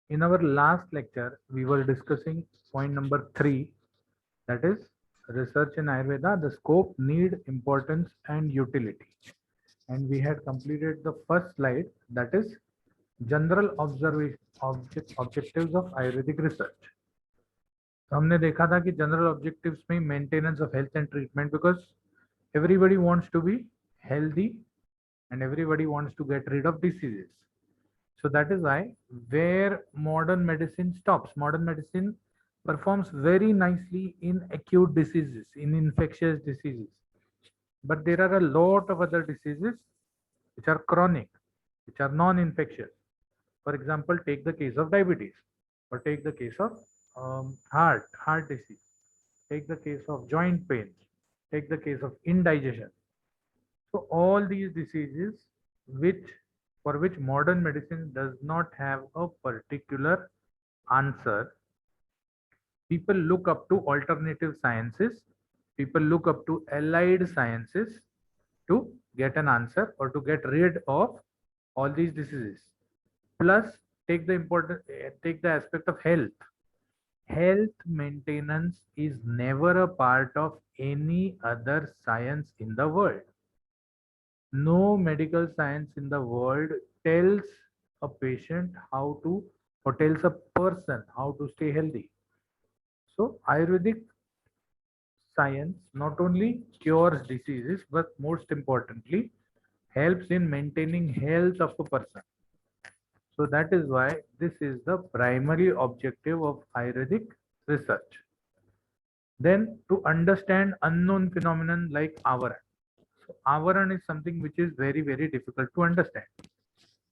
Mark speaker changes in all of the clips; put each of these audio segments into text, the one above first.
Speaker 1: In our last lecture, we were discussing point number 3, that is research in Ayurveda, the scope, need, importance, and utility. And we had completed the first slide, that is general observation objectives of Ayurvedic research. तो हमने देखा था कि general objectives में maintenance of health and treatment, because everybody wants to be healthy and everybody wants to get rid of diseases. So that is why where modern medicine stops. Modern medicine performs very nicely in acute diseases, in infectious diseases. But there are a lot of other diseases which are chronic, which are non-infectious. For example, take the case of diabetes, or take the case of heart disease, take the case of joint pains, take the case of indigestion. So all these diseases which for which modern medicine does not have a particular answer, people look up to alternative sciences, people look up to allied sciences to get an answer or to get rid of all these diseases. Plus, take the aspect of health. Health maintenance is never a part of any other science in the world. No medical science in the world tells a patient how to, or tells a person how to stay healthy. So Ayurvedic science not only cures diseases, but most importantly, helps in maintaining health of a person. So that is why this is the primary objective of Ayurvedic research. Then to understand unknown phenomenon like Avaran. So Avaran is something which is very, very difficult to understand.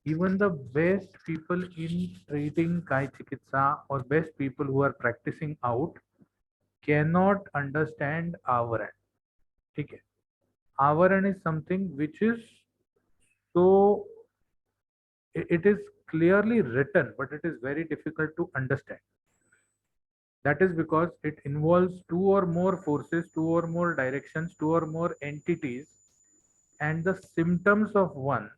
Speaker 1: Even the best people in treating Kai Chikitsa or best people who are practicing out cannot understand Avaran. Okay. Avaran is something which is so, it is clearly written, but it is very difficult to understand. That is because it involves two or more forces, two or more directions, two or more entities, and the symptoms of one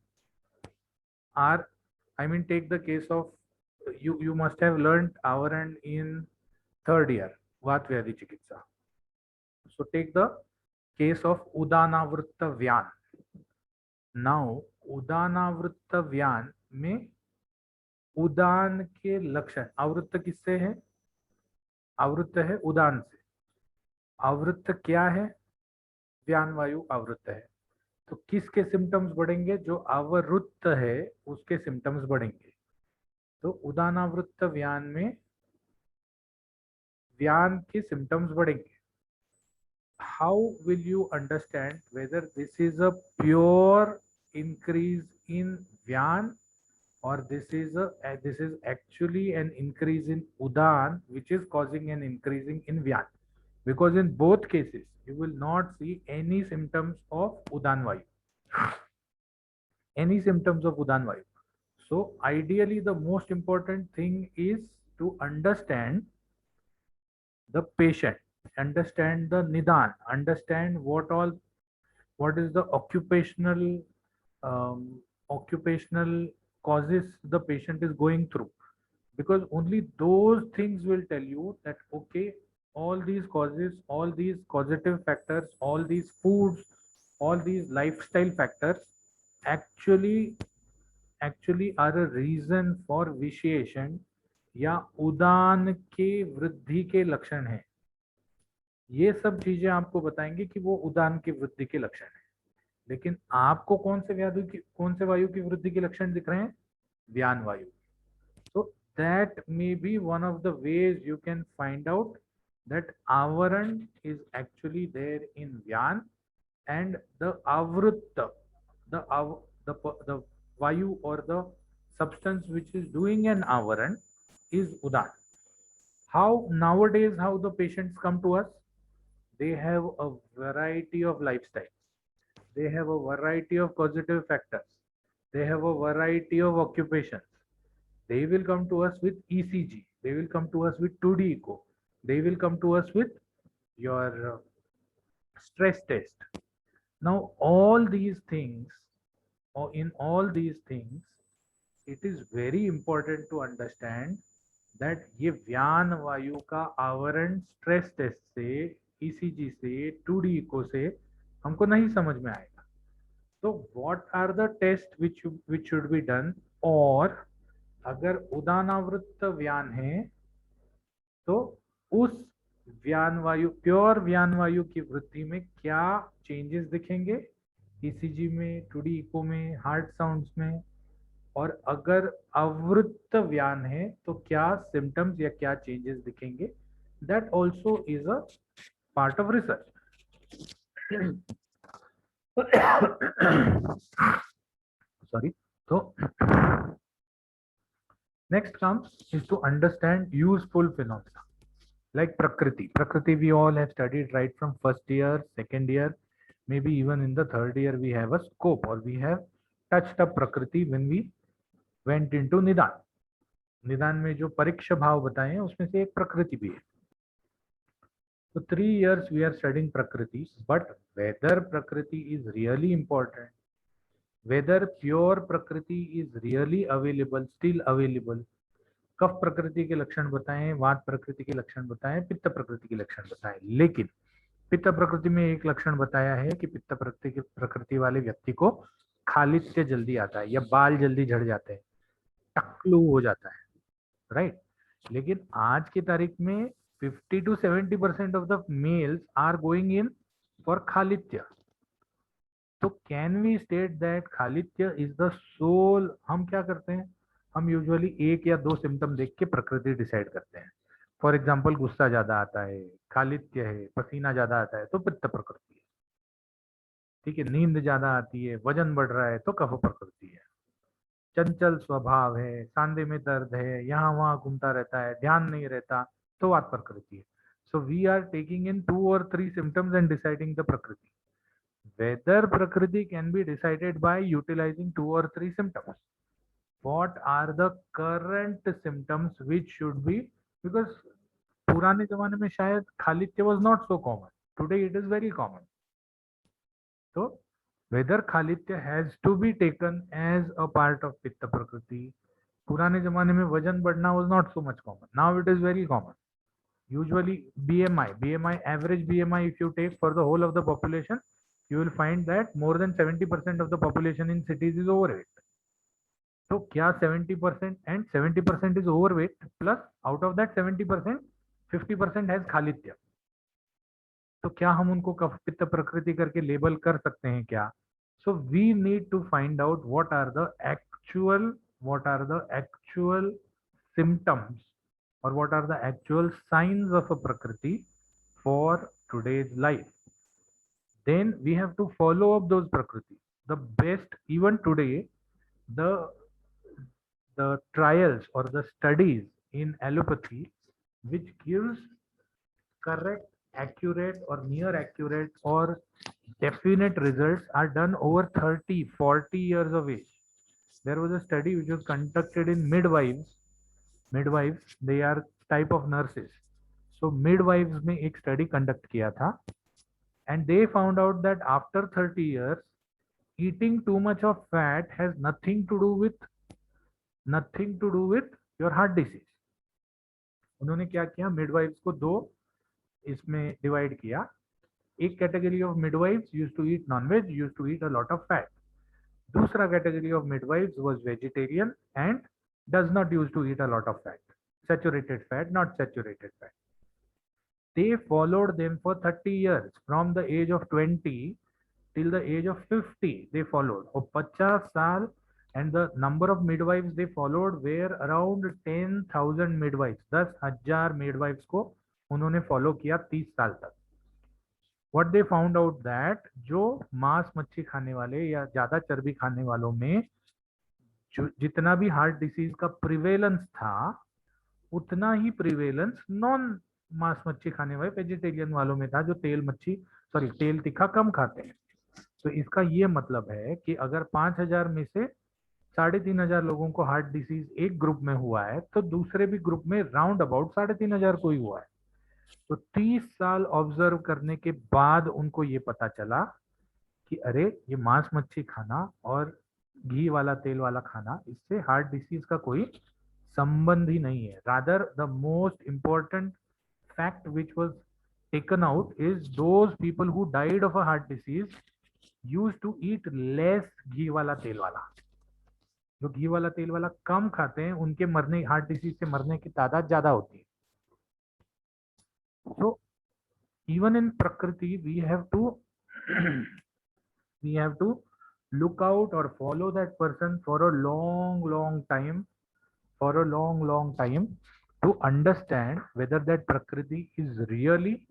Speaker 1: are, I mean, take the case of, you must have learned Avaran in third year, Vatvyadi Chikitsa. So take the case of Udanavritta Vyan. Now, Udanavritta Vyan में उदान के लक्षण, आवृत्त किससे है? आवृत्त है उदान से. आवृत्त क्या है? व्यान वायु आवृत्त है. तो किसके सिम्टम्स बढ़ेंगे? जो आवृत्त है उसके सिम्टम्स बढ़ेंगे. तो उदानावृत्त व्यान में व्यान के सिम्टम्स बढ़ेंगे. How will you understand whether this is a pure increase in Vyan or this is actually an increase in Udan which is causing an increasing in Vyan, because in both cases you will not see any symptoms of Udan Vayu, any symptoms of Udan Vayu. So ideally the most important thing is to understand the patient, understand the Nidan, understand what is the occupational causes the patient is going through, because only those things will tell you that okay, all these causes, all these causative factors, all these foods, all these lifestyle factors actually are a reason for vitiation या उदान के वृद्धि के लक्षण है. ये सब चीजें आपको बताएंगे कि वो उदान की वृद्धि के लक्षण है. लेकिन आपको कौन से वायु की वृद्धि के लक्षण दिख रहे हैं? व्यान वायु. So that may be one of the ways you can find out that Avaran is actually there in Vyan, and the Avrutta, the Vayu or the substance which is doing an Avaran is Udan. How nowadays, how the patients come to us? They have a variety of lifestyles. They have a variety of causative factors. They have a variety of occupations. They will come to us with ECG. They will come to us with 2D echo. They will come to us with your stress test. Now, all these things, or in all these things, it is very important to understand that ये व्यान वायु का आवरण stress test से, ECG से, 2D eco से हमको नहीं समझ में आएगा. तो what are the test which should be done, और अगर उदानावृत्त व्यान है तो उस व्यान वायु, प्योर व्यान वायु की वृत्ति में क्या चेंजेस दिखेंगे ईसीजी में, 2D इको में, हार्ट साउंड्स में, और अगर अवृत्त व्यान है तो क्या सिम्टम्स या क्या चेंजेस दिखेंगे. That also is a part of research. Sorry. तो next comes is to understand useful phenomena like prakriti. We all have studied right from first year, second year, maybe even in the third year we have a scope, or we have touched up prakriti when we went into निदान में जो परीक्ष भाव बताए हैं उसमें से एक प्रकृति भी है. So 3 years we are studying prakriti, but whether prakriti is really important, whether pure prakriti is really available, still available, कफ प्रकृति के लक्षण बताएं, वात प्रकृति के लक्षण बताएं, पित्त प्रकृति के लक्षण बताएं. लेकिन पित्त प्रकृति में एक लक्षण बताया है कि पित्त प्रकृति वाले व्यक्ति को खालित्य जल्दी आता है या बाल जल्दी झड़ जाते हैं, टकलू हो जाता है, राइट. लेकिन आज की तारीख में 50 to 70% of the males are going in for खालित्य. तो कैन वी स्टेट दैट खालित्य इज द सोल? हम क्या करते हैं, हम यूजुअली 1 या 2 सिम्टम देख के प्रकृति डिसाइड करते हैं. फॉर एग्जाम्पल, गुस्सा ज्यादा आता है, खालित्य है, पसीना ज्यादा आता है तो पित्त प्रकृति है. ठीक है, नींद ज्यादा आती है, वजन बढ़ रहा है तो कफ प्रकृति है. चंचल स्वभाव है, सांधे में दर्द है, यहाँ वहां घूमता रहता है, ध्यान नहीं रहता तो वात प्रकृति है. So we are taking in 2 or 3 symptoms and deciding the prakriti. Whether prakriti can be decided by utilizing 2 or 3 symptoms. What are the current symptoms which should be, because पुराने जमाने में शायद खालित्य was not so common. Today it is very common. So whether खालित्य has to be taken as a part of pitta prakriti. पुराने जमाने में वजन बढ़ना was not so much common. Now it is very common. Usually BMI, average BMI, if you take for the whole of the population, you will find that more than 70% of the population in cities is overweight. तो क्या 70% and 70% is overweight, plus out of that 70%, 50% has खालित्य. तो क्या हम उनको कफ पित्त प्रकृति करके लेबल कर सकते हैं क्या? So we need to find out what are the actual symptoms, or what are the actual signs of a prakriti for today's life. Then we have to follow up those prakriti. The best, even today, the trials or the studies in allopathy which gives correct, accurate or near accurate or definite results are done over 30-40 years of age. There was a study which was conducted in midwives. They are type of nurses. So midwives में एक study conduct किया था, and they found out that after 30 years eating too much of fat has nothing to do with your heart disease. उन्होंने क्या किया, midwives को 2 इसमें divide किया. एक category of midwives used to eat non-veg, used to eat a lot of fat. दूसरा category of midwives was vegetarian and does not used to eat a lot of fat, saturated fat, not saturated fat. They followed them for 30 years, from the age of 20 till the age of 50. They followed. और 50 साल, and the number of midwives they followed were around 10,000 midwives. 10,000 midwives को उन्होंने follow किया 30 साल तक. What they found out that जो मांस मच्छी खाने वाले या ज्यादा चर्बी खाने वालों में जितना भी हार्ट डिसीज का प्रिवेलेंस था, उतना ही प्रिवेलेंस नॉन मांस मच्छी खाने वाले वेजिटेरियन वालों में था, जो तेल तीखा कम खाते हैं. तो इसका ये मतलब है कि अगर 5,000 में से 3,500 लोगों को हार्ट डिसीज एक ग्रुप में हुआ है, तो दूसरे भी ग्रुप में राउंड अबाउट 3,500 को ही हुआ है. तो 30 साल ऑब्जर्व करने के बाद उनको ये पता चला कि अरे, ये मांस मच्छी खाना और घी वाला तेल वाला खाना, इससे हार्ट डिसीज का कोई संबंध ही नहीं है. Rather the most important fact which was taken out is those people who died of a heart disease used to eat less घी वाला तेल वाला. जो घी वाला तेल वाला कम खाते हैं उनके मरने, हार्ट डिसीज से मरने की तादाद ज्यादा होती है. So even in Prakriti, we have to we have to look out or follow that person for a long time, for a long time, to understand whether that Prakriti is really,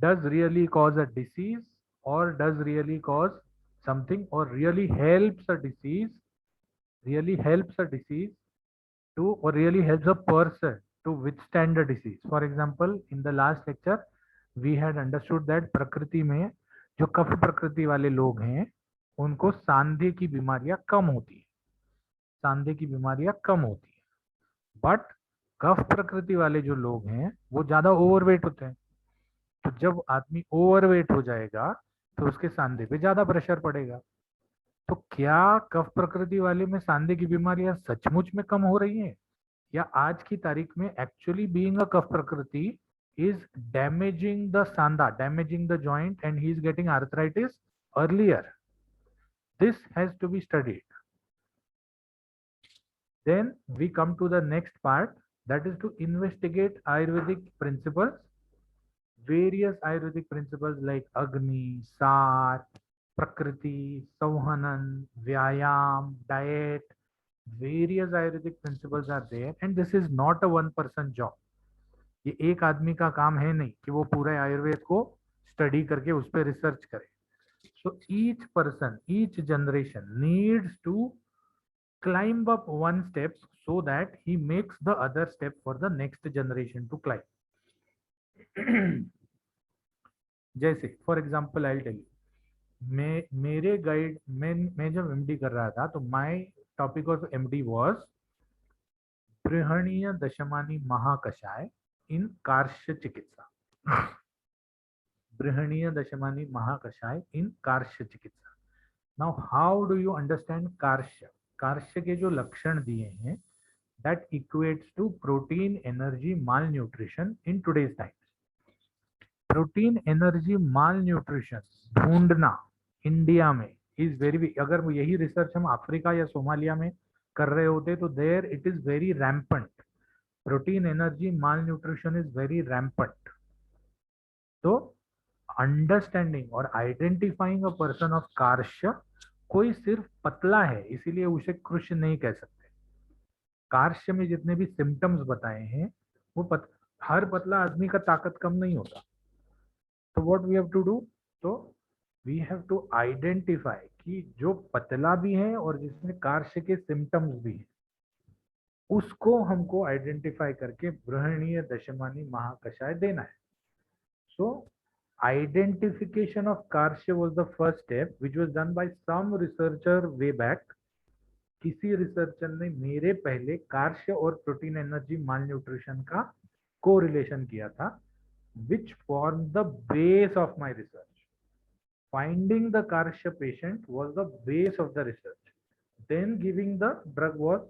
Speaker 1: does really cause a disease, or does really cause something, or really helps a disease, really helps a disease to, or really helps a person to withstand the disease. For example, in the last lecture we had understood that प्रकृति में जो कफ प्रकृति वाले लोग हैं उनको सांधे की बीमारियां कम होती है, सांधे की बीमारियां कम होती है. बट कफ प्रकृति वाले जो लोग हैं वो ज्यादा ओवरवेट होते हैं. तो जब आदमी ओवरवेट हो जाएगा तो उसके सांधे पे ज्यादा प्रेशर पड़ेगा. तो क्या कफ प्रकृति वाले में सांधे की बीमारियां सचमुच में कम हो रही हैं, या आज की तारीख में एक्चुअली बीइंग अ कफ प्रकृति is damaging the sandha, damaging the joint, and he is getting arthritis earlier? This has to be studied. Then we come to the next part, that is to investigate Ayurvedic principles, various Ayurvedic principles like Agni, Sar, Prakriti, Sauhanan, Vyayam, diet. Various Ayurvedic principles are there, and this is not a one-person job. ये एक आदमी का काम है नहीं कि वो पूरे आयुर्वेद को स्टडी करके उस पर रिसर्च करे. So each person, each generation needs to climb up one step so that he makes the other step for the next generation to climb. जैसे for example I tell you, मेरे guide, मैं जब MD कर रहा था तो my topic of MD was बृहणीय दशमानी महाकषाय इन कार्श्य चिकित्सा. बृहणीय दशमानी महाकषाय इन कार्श्य चिकित्सा. Now how do you understand कार्श्य? कार्श्य के जो लक्षण दिए हैं, that equates to protein energy malnutrition in today's times. Protein energy malnutrition ढूंढना इंडिया में इज वेरी, अगर यही रिसर्च हम अफ्रीका या सोमालिया में कर रहे होते तो there it is very rampant. Protein energy malnutrition is very rampant. तो अंडरस्टैंडिंग और identifying a person of karshya, कोई सिर्फ पतला है इसीलिए उसे कृष नहीं कह सकते. कार्श्य में जितने भी सिम्टम्स बताए हैं वो हर पतला आदमी का ताकत कम नहीं होता. तो what we have to do, तो वी हैव टू आइडेंटिफाई कि जो पतला भी है और जिसमें कार्श्य के सिम्टम्स भी हैं उसको हमको आइडेंटिफाई करके बृहणीय दशमानी महाकषाय देना है. सो identification of Karshya was the first step which was done by some researcher way back. किसी रिसर्चर ने मेरे पहले कार्श्य और प्रोटीन एनर्जी malnutrition का कोरिलेशन किया था, which formed the base of my research. Finding the Karshya patient was the base of the research. Then giving the drug was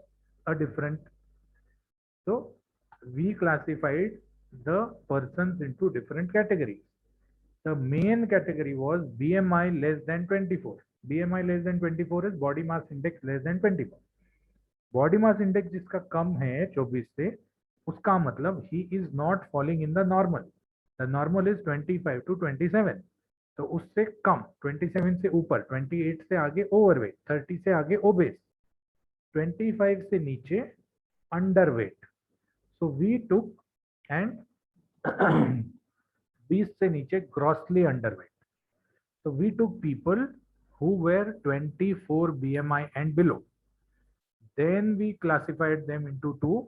Speaker 1: a different. So we classified the persons into different categories. The main category was BMI less than 24. BMI less than 24 is body mass index less than 24. Body mass index जिसका कम है 24 से, उसका मतलब he is not falling in the normal. The normal is 25 to 27. तो उससे कम, 27 से ऊपर, 28 से आगे overweight, 30 से आगे obese, 25 से नीचे underweight. So we took and 20 से नीचे grossly underweight. So we took people who were 24 BMI and below. Then we classified them into two,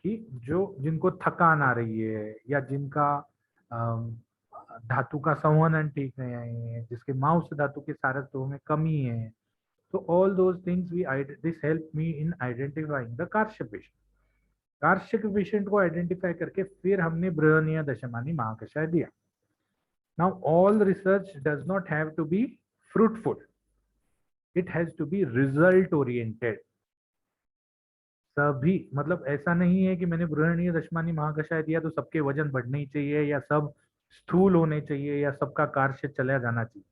Speaker 1: कि जो जिनको थकान आ रही है या जिनका धातु का संवहन ठीक नहीं है, जिसके मांस धातु के सारत्व में कमी है. So all those things this helped me in identifying the कार्श्य पेशेंट. कार्श्य के पेशेंट को आइडेंटिफाई करके फिर हमने बृहणीय दशमानी महाकषाय दिया. Now all research does not have to be fruitful. It has to be result oriented. सभी मतलब ऐसा नहीं है कि मैंने बृहणीय दशमानी महाकषाय दिया तो सबके वजन बढ़ने ही चाहिए या सब स्थूल होने चाहिए या सबका कार्य चला जाना चाहिए।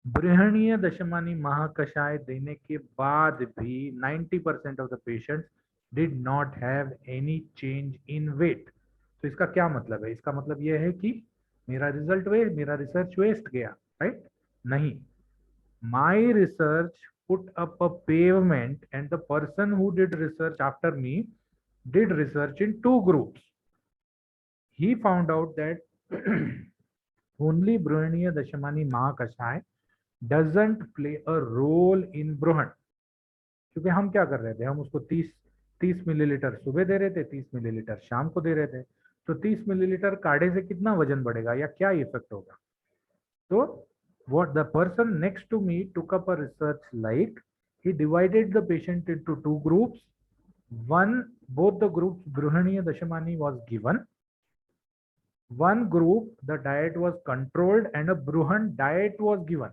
Speaker 1: बृहणीय दशमानी महाकषाय देने के बाद भी 90% of the patients did not have any change in weight. तो इसका क्या मतलब है? इसका मतलब यह है कि मेरा रिजल्ट मेरा रिसर्च वेस्ट गया, राइट? नहीं, my research put up a pavement and the person who did research after me did research in two groups. He found out that only Bruhaniya Dashamani Mahakashai doesn't play a role in Bruhan. क्योंकि हम क्या कर रहे थे, हम उसको 30 millilitre सुबह दे रहे थे, 30 मिलीलीटर शाम को दे रहे थे। तो 30 मिलीलीटर काढ़े से कितना वजन बढ़ेगा या क्या इफेक्ट होगा? तो what the person next to me took up a research, like he divided the patient into two groups. Both the groups Bruhaniya Dashamani was given. One group the diet was controlled and a Bruhan diet was given.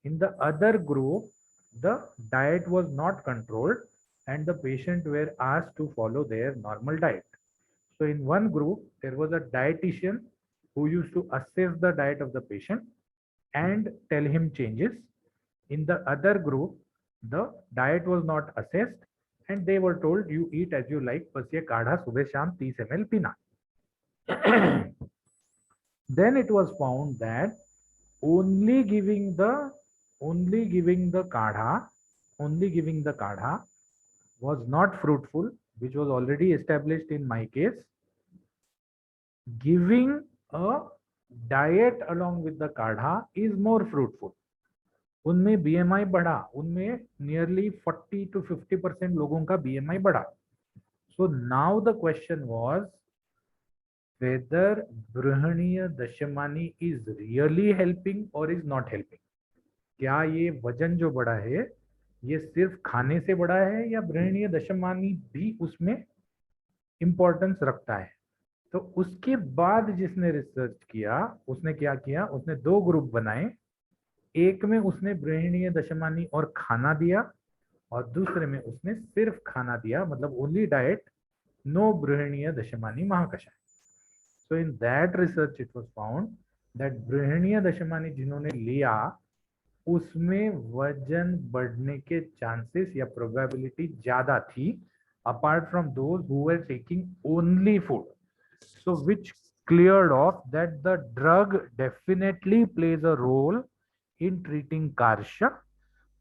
Speaker 1: In the other group the diet was not controlled and the patient were asked to follow their normal diet. So in one group there was a dietitian who used to assess the diet of the patient and tell him changes. In the other group, the diet was not assessed and they were told you eat as you like, बस ये काढ़ा सुबह शाम 30 ml पीना। Then it was found that only giving the kadha was not fruitful, which was already established in my case. Giving a diet along with the kadha is more fruitful. उनमें BMI बढ़ा, उनमें nearly 40 to 50% लोगों का BMI बढ़ा। So now the question was whether Bruhaniya Dashamani is really helping or is not helping. क्या ये वजन जो बढ़ा है ये सिर्फ खाने से बढ़ा है या बृहणीय दशमानी भी उसमें इंपॉर्टेंस रखता है? तो उसके बाद जिसने रिसर्च किया उसने क्या किया, उसने दो ग्रुप बनाए। एक में उसने बृहणीय दशमानी और खाना दिया और दूसरे में उसने सिर्फ खाना दिया, मतलब ओनली डाइट, नो बृहणीय दशमानी महाकषाय। So in that research it was found that बृहणीय दशमानी जिन्होंने लिया उसमें वजन बढ़ने के चांसेस या प्रोबेबिलिटी ज्यादा थी apart from those who were taking only food. So which cleared off that the drug definitely plays a role in treating karsha,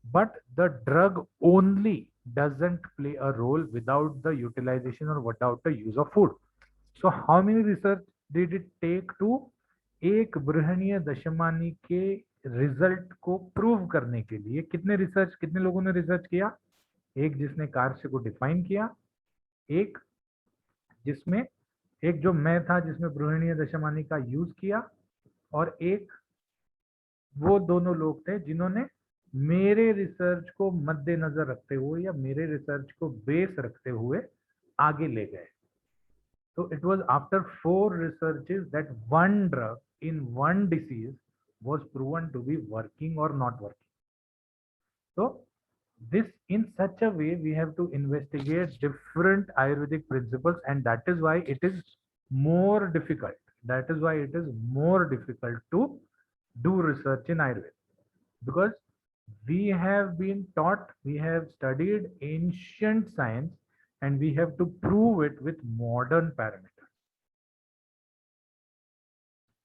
Speaker 1: but the drug only doesn't play a role without the utilization or without the use of food. So how many research did it take to एक बृहणीय दशमानी के result को prove करने के लिए कितने लोगों ने research किया? एक जिसने कार्य को डिफाइन किया, एक जिसमें एक जो मैं था जिसमें बृहणीय दशमानी का यूज किया, और एक वो दोनों लोग थे जिन्होंने मेरे रिसर्च को मद्देनजर रखते हुए या मेरे रिसर्च को बेस रखते हुए आगे ले गए। So it was after 4 researches that one drug in one disease was proven to be working or not working. So this, in such a way we have to investigate different Ayurvedic principles, and that is why it is more difficult. That is why it is more difficult to do research in Ayurveda, because we have been taught, we have studied ancient science and we have to prove it with modern parameters.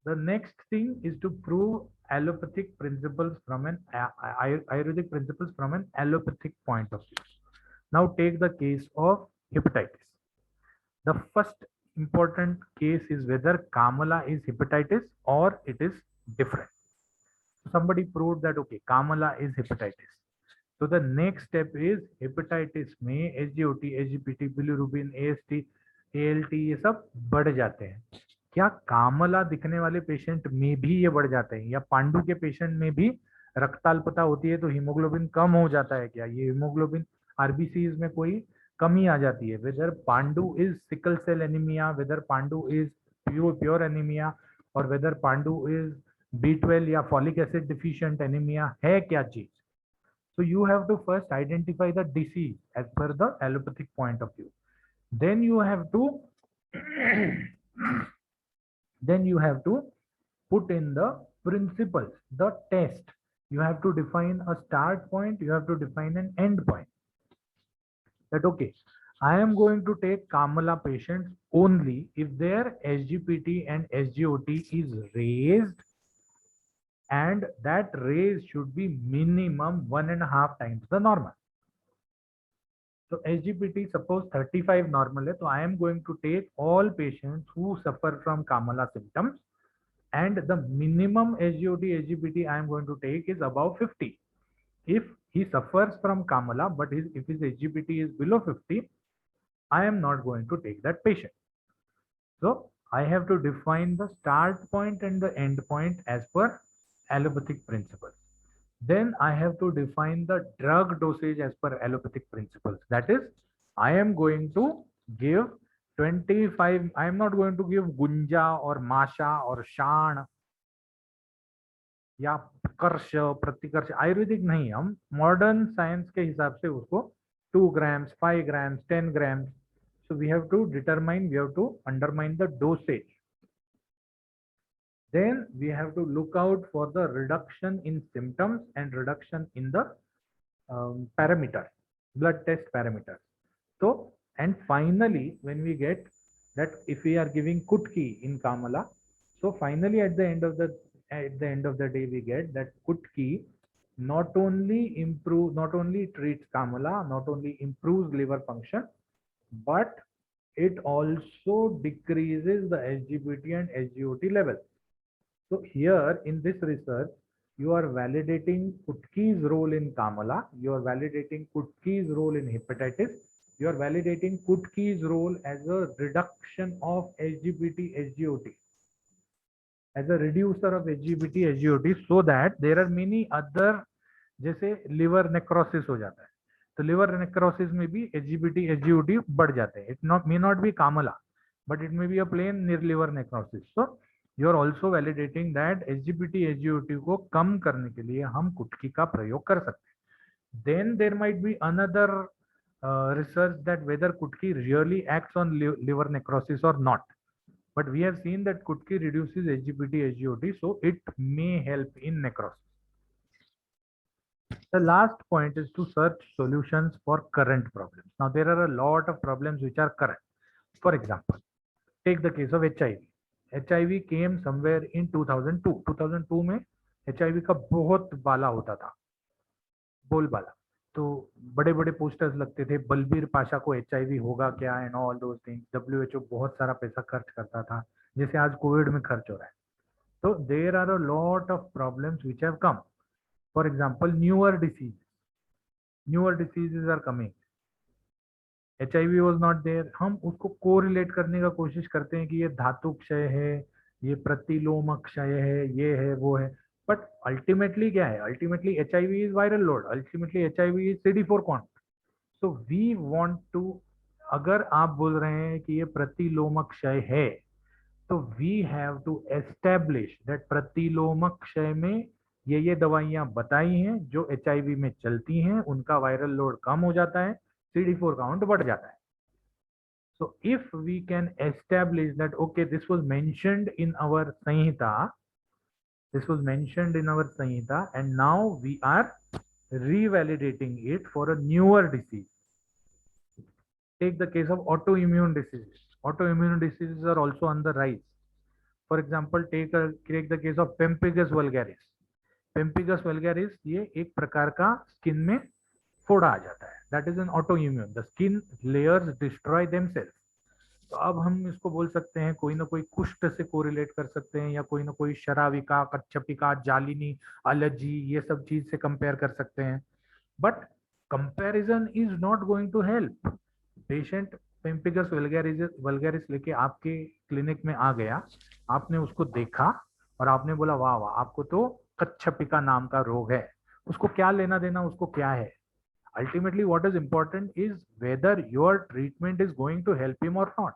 Speaker 1: The next thing is to prove allopathic principles from an Ayurvedic principles from an allopathic point of view. Now take the case of hepatitis. The first important case is whether Kamala is hepatitis or it is different. Somebody proved that okay, Kamala is hepatitis. So the next step is hepatitis में SGOT, SGPT, bilirubin, AST, ALT ये सब बढ़ जाते हैं। क्या कामला दिखने वाले patient में भी ये बढ़ जाते हैं, या पांडु के पेशेंट में भी रक्ताल्पता होती है तो हीमोग्लोबिन कम हो जाता है? क्या ये हीमोग्लोबिन आरबीसीज में कोई कमी आ जाती है? Whether pandu is sickle cell anaemia, whether pandu is pure anaemia, और वेदर पांडु इज B12 या फॉलिक एसिड डिफिशिएंट एनीमिया है क्या चीज. So you have to first identify the disease as per the allopathic point of view. Then you have to then you have to put in the principles, the test. You have to define a start point, you have to define an end point. That okay, I am going to take Kamala patients only if their SGPT and SGOT is raised, and that raise should be minimum 1.5 times the normal. So SGPT suppose 35 normal है, तो I am going to take all patients who suffer from Kamala symptoms, and the minimum SGOT SGPT I am going to take is above 50. If he suffers from Kamala but if his SGPT is below 50, I am not going to take that patient. So I have to define the start point and the end point as per allopathic principles. Then I have to define the drug dosage as per allopathic principles. That is, I am going to give 25, I am not going to give Gunja or Masha or Shan या कर्ष प्रतिकर्ष, आयुर्वेदिक नहीं, हम modern science के हिसाब से उसको 2 grams, 5 grams, 10 grams. So we have to determine, we have to undermine the dosage. Then we have to look out for the reduction in symptoms and reduction in the parameters, blood test parameters. So, and finally, when we get that if we are giving Kutki in Kamala, so finally at the end of the day we get that Kutki not only treats Kamala, not only improves liver function, but it also decreases the SGPT and SGOT level. So here in this research, you are validating Kutki's role in Kamala, you are validating Kutki's role in hepatitis, you are validating Kutki's role as a reduction of SGPT, SGOT, as a reducer of SGPT, SGOT, so that there are many other, जैसे liver necrosis हो जाता है, तो liver necrosis में भी SGPT, SGOT बढ़ जाते हैं. It may not be Kamala, but it may be a plain near liver necrosis. So you are also validating that SGPT, SGOT को कम करने के लिए हम कुटकी का प्रयोग कर सकते हैं. Then there might be another research that whether Kutki really acts on liver necrosis or not. But we have seen that Kutki reduces SGPT, SGOT, so it may help in necrosis. The last point is to search solutions for current problems. Now there are a lot of problems which are current. For example, take the case of HIV. HIV came somewhere in 2002. 2002 में HIV का बहुत बाला होता था, बोलबाला. तो बड़े बड़े posters लगते थे, बलबीर पाशा को HIV होगा क्या and all those things. WHO बहुत सारा पैसा खर्च करता था, जैसे आज कोविड में खर्च हो रहा है. तो there are a lot of problems which have come. For example newer diseases are coming. HIV was not there. हम उसको कोरिलेट करने का कोशिश करते हैं कि ये धातु क्षय है, ये प्रतिलोम क्षय है, ये है, वो है. बट अल्टीमेटली क्या है? Ultimately HIV is viral load, ultimately HIV is CD4 count. So we want to, अगर आप बोल रहे हैं कि ये प्रतिलोम क्षय है, तो we have to establish that pratiloma kshaya में ये दवाइयां बताई हैं जो HIV में चलती हैं, उनका वायरल लोड कम हो जाता है, CD4 काउंट बढ़ जाता है. So if we can establish that okay, this was mentioned in our Samhita, and now we are revalidating it for a newer disease. Take the case of autoimmune diseases. Autoimmune diseases are also on the rise. For example, take the case of Pemphigus vulgaris. Pemphigus vulgaris ये एक प्रकार का skin में फोड़ा आ जाता है. That is an autoimmune. The skin layers destroy themselves. तो अब हम इसको बोल सकते हैं, कोई ना कोई कुष्ठ से कोरिलेट कर सकते हैं, या कोई ना कोई शराविका, कच्छपिका, जालिनी, एलर्जी, ये सब चीज से कंपेयर कर सकते हैं. But comparison is not going to help. Patient pemphigus vulgaris लेके आपके क्लिनिक में आ गया, आपने उसको देखा और आपने बोला वाह वाह, आपको तो कच्छपिका नाम का रोग है. उसको क्या लेना देना, उसको क्या है? Ultimately, what is important is whether your treatment is going to help him or not.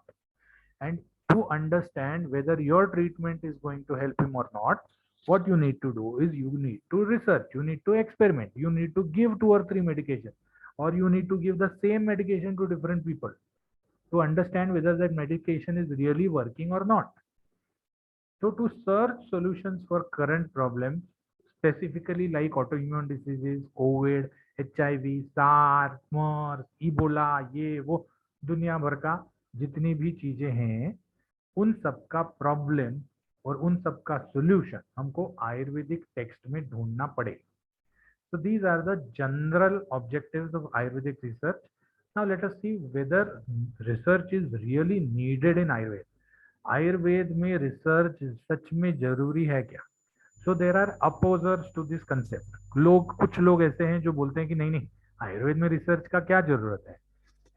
Speaker 1: And to understand whether your treatment is going to help him or not, what you need to do is you need to research, you need to experiment, you need to give 2 or 3 medication, or you need to give the same medication to different people to understand whether that medication is really working or not. So to search solutions for current problems, specifically like autoimmune diseases, COVID, HIV, SARS, MERS, Ebola, ये वो दुनिया भर का जितनी भी चीजें हैं, उन सब का प्रॉब्लम और उन सब का सोल्यूशन हमको आयुर्वेदिक टेक्स्ट में ढूंढना पड़ेगा. So these are the general objectives of Ayurvedic research. Now let us see whether research is really needed in Ayurveda. Ayurveda में रिसर्च सच में जरूरी है क्या? So there are opposers to this concept. कुछ लोग ऐसे हैं जो बोलते हैं कि नहीं नहीं, आयुर्वेद में रिसर्च का क्या जरूरत है,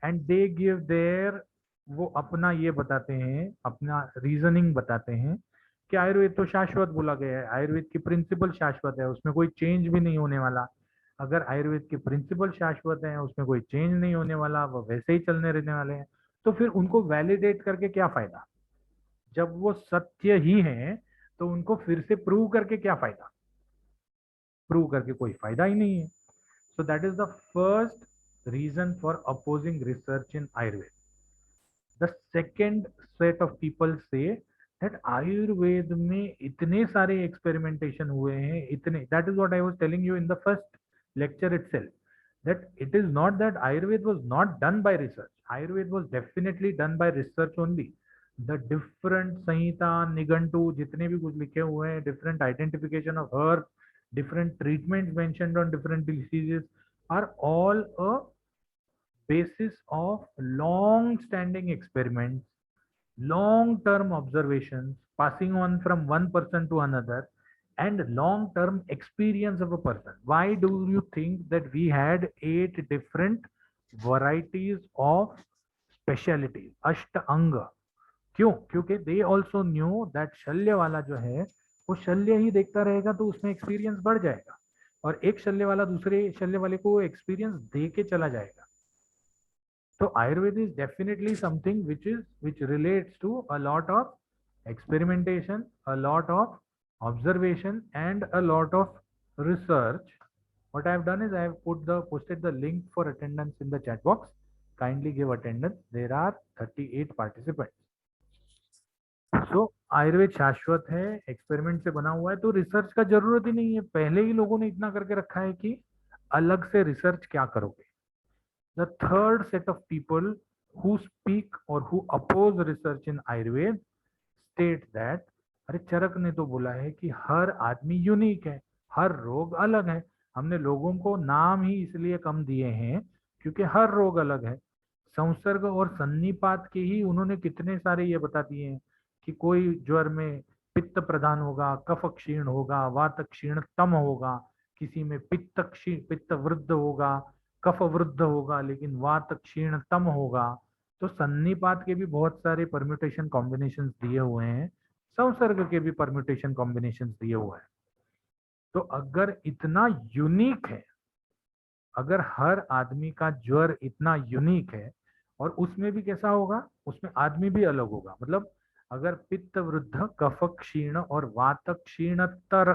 Speaker 1: एंड दे गिव देयर, वो अपना ये बताते हैं, अपना रीजनिंग बताते हैं कि आयुर्वेद तो शाश्वत बोला गया है, आयुर्वेद की प्रिंसिपल शाश्वत है, उसमें कोई चेंज भी नहीं होने वाला. अगर आयुर्वेद के प्रिंसिपल शाश्वत है, उसमें कोई चेंज नहीं होने वाला, वो वैसे ही चलने रहने वाले हैं, तो फिर उनको वैलिडेट करके क्या फायदा? जब वो सत्य ही है तो उनको फिर से प्रूव करके क्या फायदा? प्रूव करके कोई फायदा ही नहीं है. So that is the first reason for opposing research in Ayurveda. The second set of people say that Ayurveda में इतने सारे एक्सपेरिमेंटेशन हुए हैं, इतने, that is what I was telling you in the first lecture itself, that it is not that Ayurveda was not done by research. Ayurveda was definitely done by research only. The different संहिता, निघंटु, जितने भी कुछ लिखे हुए हैं, different identification of herbs, different treatments mentioned on different diseases are all a basis of long-standing experiments, long-term observations, passing on from one person to another, and long-term experience of a person. Why do you think that we had 8 different varieties of specialties, Ashtanga? क्यों? क्योंकि they also knew that शल्य वाला जो है वो शल्य ही देखता रहेगा तो उसमें एक्सपीरियंस बढ़ जाएगा, और एक शल्य वाला दूसरे शल्य वाले को एक्सपीरियंस दे के चला जाएगा. So Ayurveda is definitely something which relates to a lot of experimentation, a lot of observation, and a lot of research. What I have done is I have posted the link for attendance in the chat box. Kindly give attendance. There are 38 participants. So Ayurveda शाश्वत है, experiment से बना हुआ है, तो research का जरूरत ही नहीं है. पहले ही लोगों ने इतना करके रखा है कि अलग से रिसर्च क्या करोगे. The third set of people who speak or who oppose research in Ayurveda state that, अरे चरक ने तो बोला है कि हर आदमी यूनिक है, हर रोग अलग है. हमने लोगों को नाम ही इसलिए कम दिए हैं क्योंकि हर रोग अलग है. संसर्ग और सन्निपात के ही उन्होंने कितने सारे ये बता दिए हैं कि कोई ज्वर में पित्त प्रधान होगा, कफ क्षीण होगा, वात क्षीण तम होगा, किसी में पित्त वृद्ध होगा, कफ वृद्ध होगा, लेकिन वात क्षीण तम होगा. तो सन्निपात के भी बहुत सारे परम्यूटेशन कॉम्बिनेशंस दिए हुए हैं, संसर्ग के भी परम्यूटेशन कॉम्बिनेशंस दिए हुए हैं. तो अगर इतना यूनिक है, अगर हर आदमी का ज्वर इतना यूनिक है, और उसमें भी कैसा होगा, उसमें आदमी भी अलग होगा. मतलब अगर पित्त वृद्ध, कफ क्षीण और वात क्षीणतर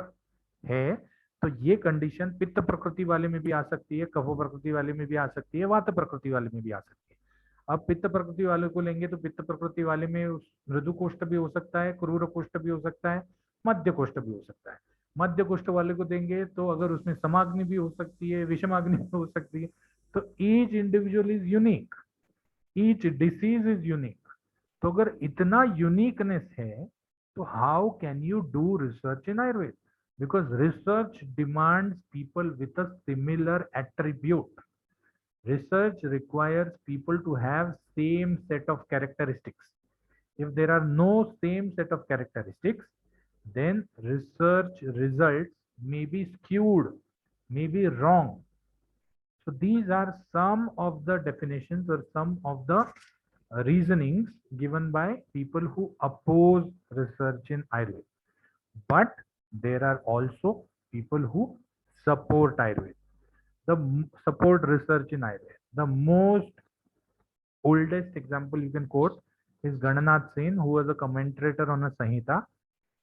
Speaker 1: है, तो ये कंडीशन पित्त प्रकृति वाले में भी आ सकती है, कफ प्रकृति वाले में भी आ सकती है, वात प्रकृति वाले में भी आ सकती है. अब पित्त प्रकृति वाले को लेंगे तो पित्त प्रकृति वाले में मृदु कोष्ठ भी हो सकता है, क्रूर कोष्ठ भी हो सकता है, मध्य कोष्ठ भी हो सकता है. मध्य कोष्ठ वाले को देंगे तो अगर उसमें समाग्नि भी हो सकती है, विषमाग्नि भी हो सकती है. तो each individual is unique, each disease is unique. तो अगर इतना यूनिकनेस है तो how can you do research in Ayurveda? Because research demands people with a similar attribute. Research requires people to have same set of characteristics. If there are no same set of characteristics, then research results may be skewed, may be wrong. So these are some of the definitions or some of the reasonings given by people who oppose research in Ayurveda. But there are also people who support Ayurveda, support research in Ayurveda. The most oldest example you can quote is Gananath Sen, who was a commentator on a Samhita.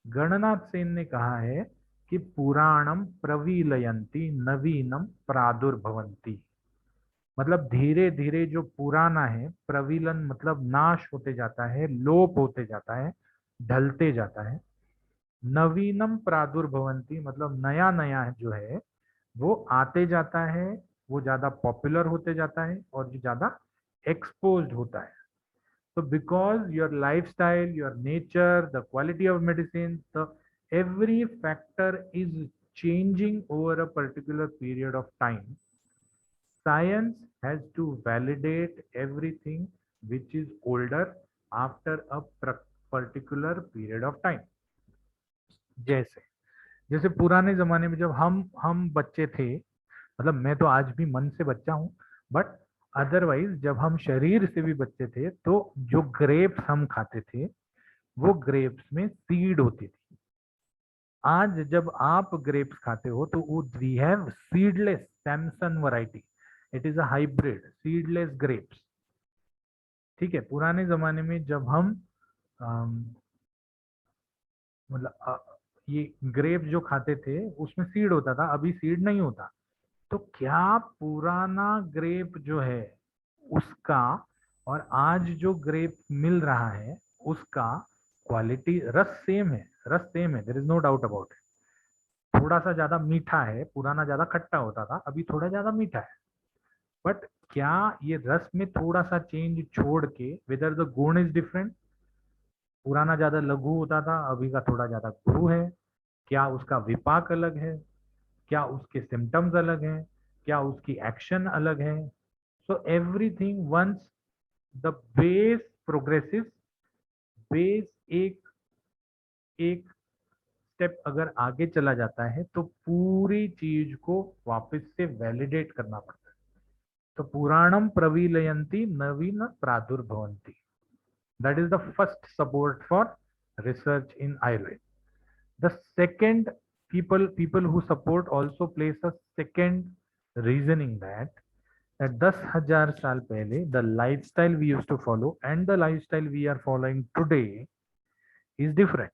Speaker 1: Gananath Sen ने कहा है कि पुराणम प्रविलयंती नवीनम प्रादुर्भवंती, मतलब धीरे धीरे जो पुराना है, प्रविलन मतलब नाश होते जाता है, लोप होते जाता है, ढलते जाता है। नवीनम प्रादुर्भवंती मतलब नया नया जो है वो आते जाता है, वो ज्यादा पॉपुलर होते जाता है और जो ज्यादा एक्सपोज्ड होता है। So because your lifestyle, your nature, the quality of medicine, the every factor is changing over a particular period of time, science has to validate everything which is older after a particular period of time. जैसे जैसे पुराने जमाने में जब हम बच्चे थे, मतलब मैं तो आज भी मन से बच्चा हूँ, बट अदरवाइज जब हम शरीर से भी बच्चे थे तो जो ग्रेप्स हम खाते थे वो ग्रेप्स में सीड होती थी। आज जब आप ग्रेप्स खाते हो तो वो we have seedless Samson variety, it is a hybrid seedless grapes. ठीक है, पुराने जमाने में जब हम मतलब ये ग्रेप्स जो खाते थे उसमें सीड होता था, अभी सीड नहीं होता। तो क्या पुराना ग्रेप जो है उसका और आज जो ग्रेप मिल रहा है उसका क्वालिटी, रस सेम है, रस सेम है, there is no doubt about it. थोड़ा सा ज्यादा मीठा है, पुराना ज्यादा खट्टा होता था, अभी थोड़ा ज्यादा मीठा है। बट क्या ये रस में थोड़ा सा चेंज छोड़ के वेदर द गुण इज डिफरेंट? पुराना ज्यादा लघु होता था, अभी का थोड़ा ज्यादा गुरु है। क्या उसका विपाक अलग है? क्या उसके सिम्टम्स अलग हैं? क्या उसकी एक्शन अलग है? So everything once the base progressive, base एक एक स्टेप अगर आगे चला जाता है तो पूरी चीज को वापस से वैलिडेट करना पड़ता है। तो पुराणम प्रविलयंती नवीन प्रादुर्भवंती, that is the first support for research in Ayurveda. The second, people who support also place a second reasoning that 10,000 साल पहले the lifestyle we used to follow and the lifestyle we are following today is different.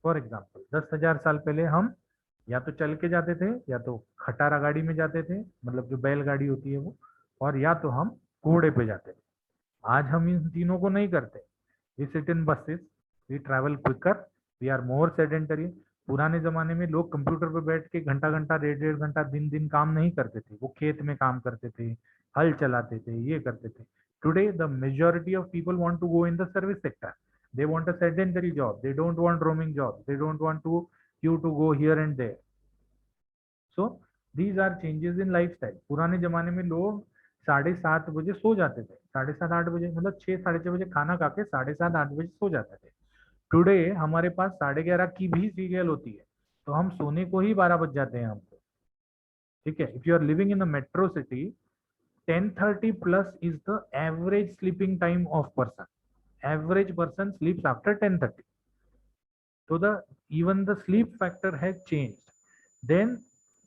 Speaker 1: For example, 10,000 साल पहले हम या तो चल के जाते थे या तो खटारा गाड़ी में जाते थे, मतलब जो बैलगाड़ी होती है वो, और या तो हम घोड़े पे जाते थे। आज हम इन तीनों को नहीं करते। We sit in buses, we travel quicker, we are more sedentary. पुराने जमाने में लोग कंप्यूटर पर बैठ के घंटा घंटा डेढ़ डेढ़ घंटा दिन दिन काम नहीं करते थे, वो खेत में काम करते थे, हल चलाते थे, ये करते थे। Today the majority of people want to go in the service sector, they want a sedentary job, they don't want roaming jobs, they don't want to you to go here and there. So these are changes in lifestyle. पुराने जमाने में लोग 7:30 बजे सो जाते थे, 7:30 8 बजे, मतलब 6 साढ़े 6 बजे खाना खा के 7:30 8 बजे सो जाते थे। टुडे हमारे पास 11:30 की भी सीरियल होती है, तो हम सोने को ही 12 बज जाते हैं हमको। ठीक है, if you are living in a metro city, 10:30 plus is the average sleeping time of person. Average person sleeps after 10:30। So the even the sleep factor has changed. Then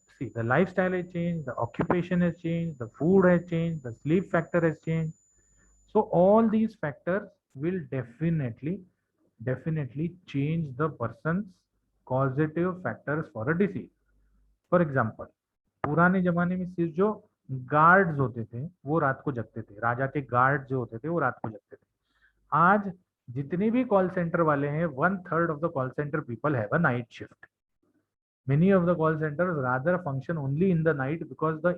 Speaker 1: see, the lifestyle has changed, the occupation has changed, the food has changed, the sleep factor has changed. So all these factors will definitely change the person's causative factors for a disease. For example, पुराने जमाने में सिर्फ जो guards होते थे वो रात को जगते थे, राजा के गार्ड जो होते थे वो रात को जगते थे। आज जितने भी कॉल सेंटर वाले हैं, 1/3 of the call center people have a night shift. Many of the call centers rather function only in the night because the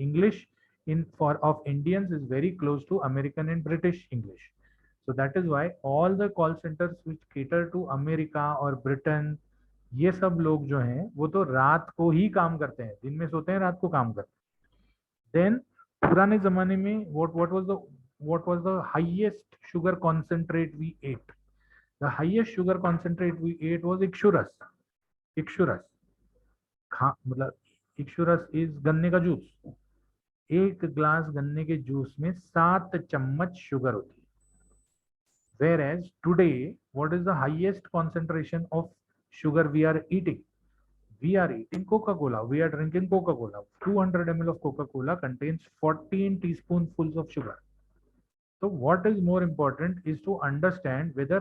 Speaker 1: English in for of Indians is very close to American and British English. So that is why all the call centers which cater to America or Britain, ये सब लोग जो हैं वो तो रात को ही काम करते हैं, दिन में सोते हैं, रात को काम करते हैं। देन पुराने जमाने में what was the highest sugar concentrate we ate? The highest sugar concentrate we ate was इक्शुरस। इक्शुरस मतलब इक्शुरस इज गन्ने का जूस। एक ग्लास गन्ने के जूस में 7 चम्मच शुगर होती है। Whereas today, what is the highest concentration of sugar we are eating? We are eating Coca-Cola. We are drinking Coca-Cola. 200 ml of Coca-Cola contains 14 teaspoonfuls of sugar. So what is more important is to understand whether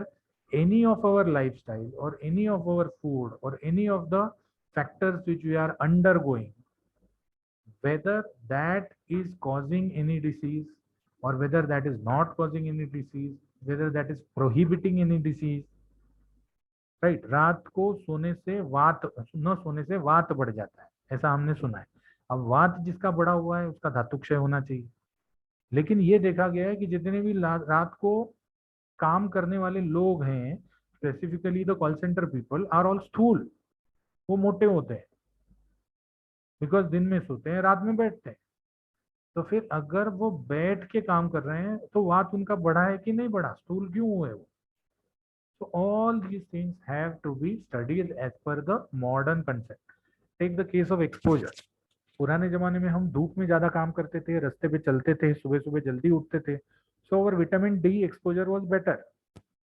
Speaker 1: any of our lifestyle or any of our food or any of the factors which we are undergoing, whether that is causing any disease or whether that is not causing any disease, whether that is prohibiting any disease, right. रात को सोने से वात, न सोने से वात बढ़ जाता है, ऐसा हमने सुना है। अब वात जिसका बढ़ा हुआ है उसका धातु क्षय होना चाहिए, लेकिन ये देखा गया है कि जितने भी रात को काम करने वाले लोग हैं, specifically the call centre people are all sthula, वो मोटे होते हैं बिकॉज दिन में सोते हैं, रात में बैठते हैं। तो फिर अगर वो बैठ के काम कर रहे हैं तो वात उनका बढ़ा है कि नहीं बढ़ा, स्थूल क्यों हुए वो। So all these things have to be studied as per the modern concept. Take the case of exposure. पुराने जमाने में हम धूप में ज्यादा काम करते थे, रास्ते पे चलते थे, सुबह सुबह जल्दी उठते थे, so our vitamin D exposure was better.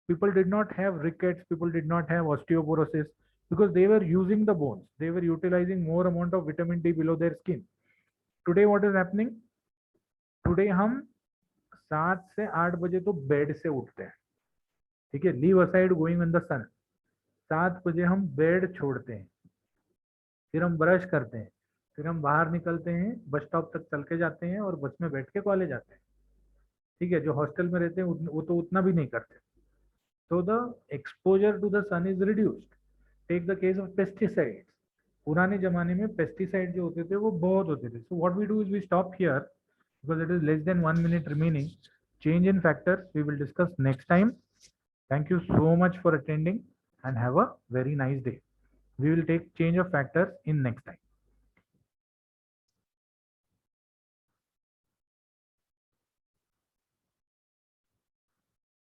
Speaker 1: People did not have rickets, people did not have osteoporosis because they were using the bones, they were utilizing more amount of vitamin D below their skin. Today what is happening? Today हम 7 से 8 बजे तो bed से उठते हैं, ठीक है, leave aside going in the sun. 7 बजे हम बेड छोड़ते हैं, फिर हम ब्रश करते हैं, फिर हम बाहर निकलते हैं, बस स्टॉप तक चल के जाते हैं और बस में बैठ के कॉलेज आते हैं, ठीक है। जो हॉस्टल में रहते हैं वो तो उतना भी नहीं करते। तो the exposure to the sun is reduced. Take the case of pesticides. पुराने जमाने में पेस्टिसाइड जो होते थे वो बहुत होते थे। So what we do is we stop here because it is less than 1 minute remaining. Change in factors we will discuss next time. Thank you so much for attending and have a very nice day. We will take change of factors in next time.